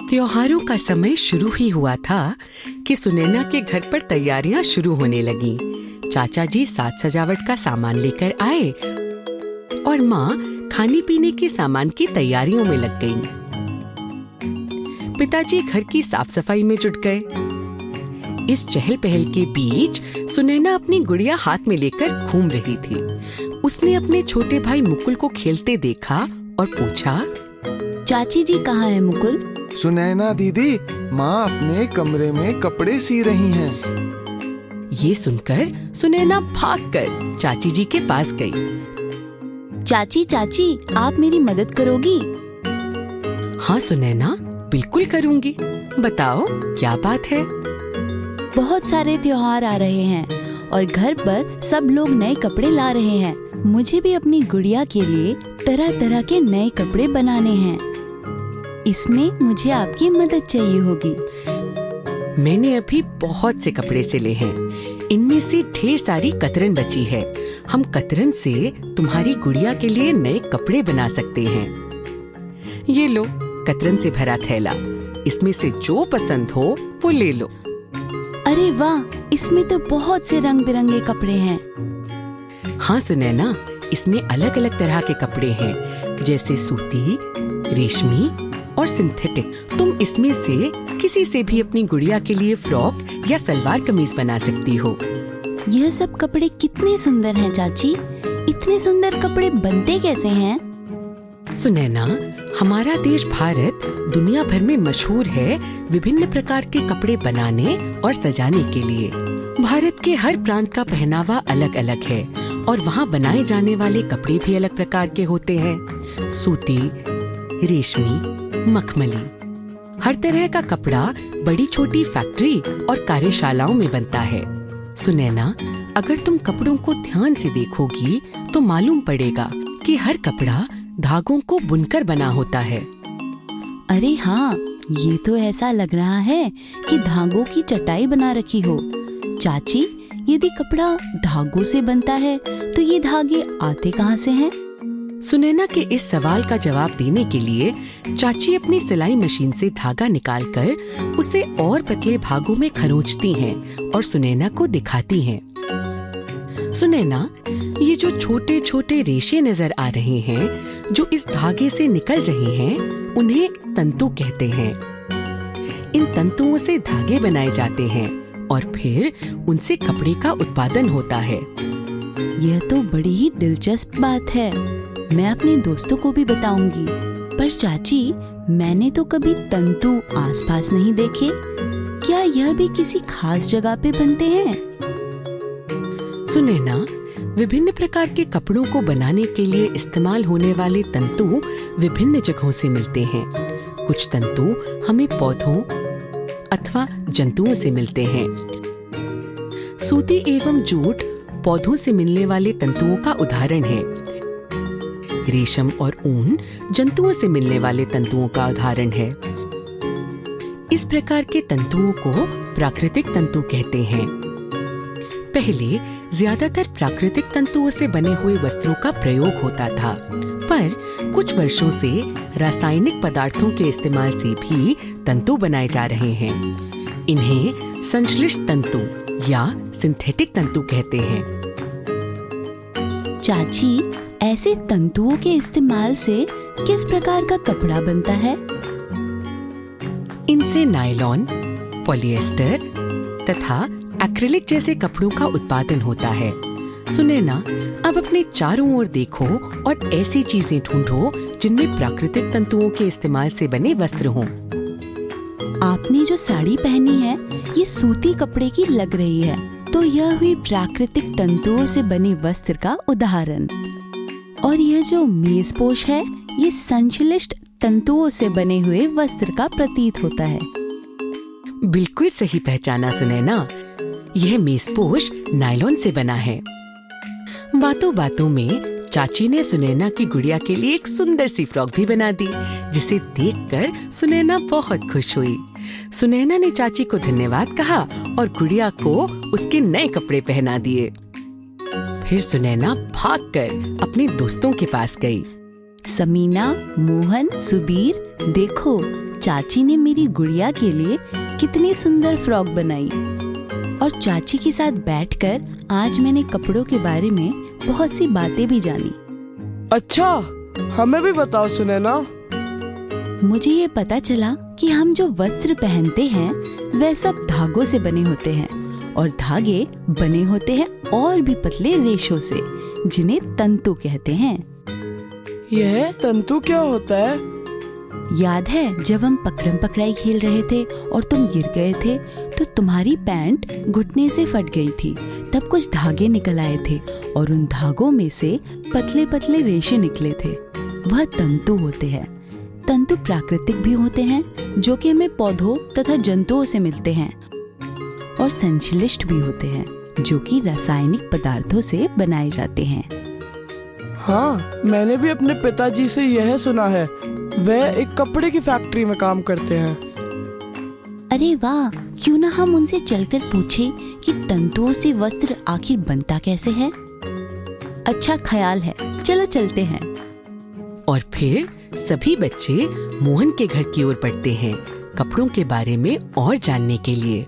त्योहारों का समय शुरू ही हुआ था कि सुनैना के घर पर तैयारियां शुरू होने लगीं। चाचा जी साज सजावट का सामान लेकर आए और माँ खाने पीने के सामान की तैयारियों में लग गईं। पिताजी घर की साफ सफाई में जुट गए। इस चहल पहल के बीच सुनैना अपनी गुड़िया हाथ में लेकर घूम रही थी। उसने अपने छोटे भाई मुकुल को खेलते देखा और पूछा, चाची जी कहाँ है मुकुल? सुनैना दीदी, माँ अपने कमरे में कपड़े सी रही हैं। ये सुनकर सुनैना भागकर चाची जी के पास गई। चाची चाची, आप मेरी मदद करोगी? हाँ सुनैना, बिल्कुल करूँगी। बताओ क्या बात है? बहुत सारे त्योहार आ रहे हैं और घर पर सब लोग नए कपड़े ला रहे हैं। मुझे भी अपनी गुड़िया के लिए तरह तरह के नए कपड़े बनाने हैं। इसमें मुझे आपकी मदद चाहिए होगी। मैंने अभी बहुत से कपड़े सिले हैं। इनमें से ढेर सारी कतरन बची है। हम कतरन से तुम्हारी गुड़िया के लिए नए कपड़े बना सकते हैं। ये लो कतरन से भरा थैला। इसमें से जो पसंद हो वो ले लो। अरे वाह, इसमें तो बहुत से रंग बिरंगे कपड़े हैं। हाँ सुनैना, इसमें अलग अलग तरह के कपड़े हैं, जैसे सूती, रेशमी और सिंथेटिक। तुम इसमें से किसी से भी अपनी गुड़िया के लिए फ्रॉक या सलवार कमीज बना सकती हो। यह सब कपड़े कितने सुंदर हैं चाची। इतने सुंदर कपड़े बनते कैसे हैं? सुनैना, हमारा देश भारत दुनिया भर में मशहूर है विभिन्न प्रकार के कपड़े बनाने और सजाने के लिए। भारत के हर प्रांत का पहनावा अलग अलग है और वहाँ बनाए जाने वाले कपड़े भी अलग प्रकार के होते हैं। सूती, रेशमी, मखमली, हर तरह का कपड़ा बड़ी छोटी फैक्ट्री और कार्यशालाओं में बनता है। सुनैना, अगर तुम कपड़ों को ध्यान से देखोगी तो मालूम पड़ेगा कि हर कपड़ा धागों को बुनकर बना होता है। अरे हाँ, ये तो ऐसा लग रहा है कि धागों की चटाई बना रखी हो। चाची, यदि कपड़ा धागों से बनता है तो ये धागे आते कहाँ से हैं? सुनैना के इस सवाल का जवाब देने के लिए चाची अपनी सिलाई मशीन से धागा निकालकर उसे और पतले भागों में खरोंचती हैं और सुनैना को दिखाती हैं। सुनैना, ये जो छोटे छोटे रेशे नजर आ रहे हैं, जो इस धागे से निकल रहे हैं, उन्हें तंतु कहते हैं। इन तंतुओं से धागे बनाए जाते हैं और फिर उनसे कपड़े का उत्पादन होता है। यह तो बड़ी ही दिलचस्प बात है। मैं अपने दोस्तों को भी बताऊंगी। पर चाची, मैंने तो कभी तंतु आसपास नहीं देखे। क्या यह भी किसी खास जगह पे बनते हैं? सुनैना, विभिन्न प्रकार के कपड़ों को बनाने के लिए इस्तेमाल होने वाले तंतु विभिन्न जगहों से मिलते हैं। कुछ तंतु हमें पौधों अथवा जंतुओं से मिलते हैं। सूती एवं जूट पौधों से मिलने वाले तंतुओं का उदाहरण है। रेशम और ऊन जंतुओं से मिलने वाले तंतुओं का उदाहरण है। इस प्रकार के तंतुओं को प्राकृतिक तंतु कहते हैं। पहले ज्यादातर प्राकृतिक तंतुओं से बने हुए वस्त्रों का प्रयोग होता था, पर कुछ वर्षों से रासायनिक पदार्थों के इस्तेमाल से भी तंतु बनाए जा रहे हैं। इन्हें संश्लिष्ट तंतु या सिंथेटिक तंतु कहते हैं। चाची, ऐसे तंतुओं के इस्तेमाल से किस प्रकार का कपड़ा बनता है? इनसे नायलॉन, पॉलिएस्टर तथा एक्रिलिक जैसे कपड़ों का उत्पादन होता है। सुनैना, अब अपने चारों ओर देखो और ऐसी चीजें ढूंढो जिनमें प्राकृतिक तंतुओं के इस्तेमाल से बने वस्त्र हों। आपने जो साड़ी पहनी है, ये सूती कपड़े की लग रही है, तो यह हुई प्राकृतिक तंतुओं से बने वस्त्र का उदाहरण। और यह जो मेजपोश है, ये संश्लिष्ट तंतुओं से बने हुए वस्त्र का प्रतीत होता है। बिल्कुल सही पहचाना सुनैना, यह मेजपोश नायलॉन से बना है। बातों बातों में चाची ने सुनैना की गुड़िया के लिए एक सुंदर सी फ्रॉक भी बना दी, जिसे देखकर सुनैना बहुत खुश हुई। सुनैना ने चाची को धन्यवाद कहा और गुड़िया को उसके नए कपड़े पहना दिए। फिर सुनैना भागकर अपने दोस्तों के पास गई। समीना, मोहन, सुबीर, देखो चाची ने मेरी गुड़िया के लिए कितनी सुंदर फ्रॉक बनाई। और चाची के साथ बैठकर आज मैंने कपड़ों के बारे में बहुत सी बातें भी जानी। अच्छा, हमें भी बताओ सुनैना। मुझे ये पता चला कि हम जो वस्त्र पहनते हैं वह सब धागों से बने होते हैं और धागे बने होते हैं और भी पतले रेशों से, जिन्हें तंतु कहते हैं। यह तंतु क्या होता है? याद है जब हम पकड़म पकड़ाई खेल रहे थे और तुम गिर गए थे तो तुम्हारी पैंट घुटने से फट गई थी। तब कुछ धागे निकल आए थे और उन धागों में से पतले पतले रेशे निकले थे। वह तंतु होते हैं। तंतु प्राकृतिक भी होते हैं, जो कि हमें पौधों तथा जंतुओं से मिलते हैं, और संश्लिष्ट भी होते हैं, जो कि रासायनिक पदार्थों से बनाए जाते हैं। हाँ, मैंने भी अपने पिताजी से यह सुना है। वह एक कपड़े की फैक्ट्री में काम करते हैं। अरे वाह, क्यों ना हम उनसे चलकर पूछें कि तंतुओं से वस्त्र आखिर बनता कैसे है। अच्छा ख्याल है, चलो चलते हैं। और फिर सभी बच्चे मोहन के घर की ओर बढ़ते हैं कपड़ों के बारे में और जानने के लिए।